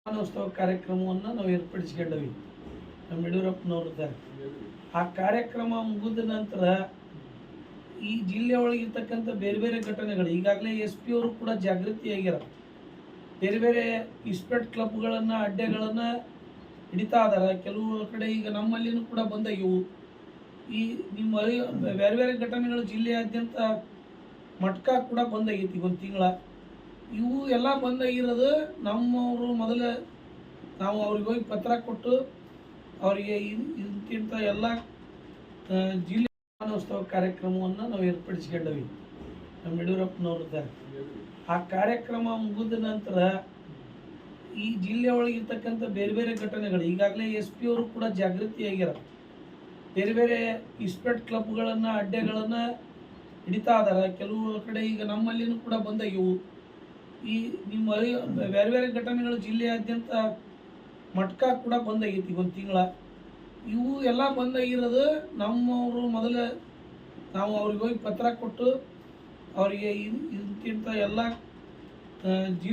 ಶತಮಾನೋತ್ಸವ ಕಾರ್ಯಕ್ರಮವನ್ನು ನಾವು ಏರ್ಪಡಿಸ್ಕೊಂಡವಿ ನಮ್ಮ ಯಡಿಯೂರಪ್ಪನವ್ರದ್ದು. ಆ ಕಾರ್ಯಕ್ರಮ ಮುಗಿದ ನಂತರ ಈ ಜಿಲ್ಲೆ ಒಳಗಿರ್ತಕ್ಕಂಥ ಬೇರೆ ಬೇರೆ ಘಟನೆಗಳು ಈಗಾಗಲೇ SP ಅವರು ಕೂಡ ಜಾಗೃತಿಯಾಗ್ಯಾರ. ಬೇರೆ ಬೇರೆ ಇಸ್ಪೆಟ್ ಕ್ಲಬ್ಗಳನ್ನು ಅಡ್ಡೆಗಳನ್ನು ಹಿಡಿತಾ ಇದಾರೆ. ಕೆಲವು ಕಡೆ ಈಗ ನಮ್ಮಲ್ಲಿನೂ ಕೂಡ ಬಂದಾಗಿವು. ಈ ನಿಮ್ಮ ಬೇರೆ ಬೇರೆ ಘಟನೆಗಳು ಜಿಲ್ಲೆಯಾದ್ಯಂತ ಮಟ್ಕ ಕೂಡ ಬಂದಾಗೈತಿ ಒಂದು ತಿಂಗಳ. ಇವು ಎಲ್ಲ ಬಂದಾಗಿರೋದು ನಮ್ಮವರು ಮೊದಲು ನಾವು ಅವ್ರಿಗೆ ಹೋಗಿ ಪತ್ರ ಕೊಟ್ಟು ಅವರಿಗೆ ಇಂತಿಂಥ ಎಲ್ಲ ಜಿಲ್ಲೆ ಶತಮಾನೋತ್ಸವ ಕಾರ್ಯಕ್ರಮವನ್ನು ನಾವು ಏರ್ಪಡಿಸ್ಕೊಂಡವಿ ನಮ್ಮ ಯಡಿಯೂರಪ್ಪನವ್ರದ್ದು. ಆ ಕಾರ್ಯಕ್ರಮ ಮುಗಿದ ನಂತರ ಈ ಜಿಲ್ಲೆ ಒಳಗಿರ್ತಕ್ಕಂಥ ಬೇರೆ ಬೇರೆ ಘಟನೆಗಳು ಈಗಾಗಲೇ SP ಅವರು ಕೂಡ ಜಾಗೃತಿಯಾಗ್ಯಾರ. ಬೇರೆ ಬೇರೆ ಇಸ್ಪೆಟ್ ಕ್ಲಬ್ಗಳನ್ನು ಅಡ್ಡೆಗಳನ್ನು ಹಿಡಿತಾ ಇದಾರೆ. ಕೆಲವು ಕಡೆ ಈಗ ನಮ್ಮಲ್ಲಿನೂ ಕೂಡ ಬಂದಾಗಿವು. ಈ ನಿಮ್ಮ ಬೇರೆ ಬೇರೆ ಘಟನೆಗಳು ಜಿಲ್ಲೆಯಾದ್ಯಂತ ಮಟ್ಕ ಕೂಡ ಬಂದಾಗೈತಿ ಒಂದು ತಿಂಗಳ. ಇವು ಎಲ್ಲ ಬಂದಾಗಿರೋದು ನಮ್ಮವರು ಮೊದಲು ನಾವು ಅವ್ರಿಗೆ ಹೋಗಿ ಪತ್ರ ಕೊಟ್ಟು ಅವರಿಗೆ ಇಂತಿಂಥ ಎಲ್ಲ ಜಿಲ್ಲೆ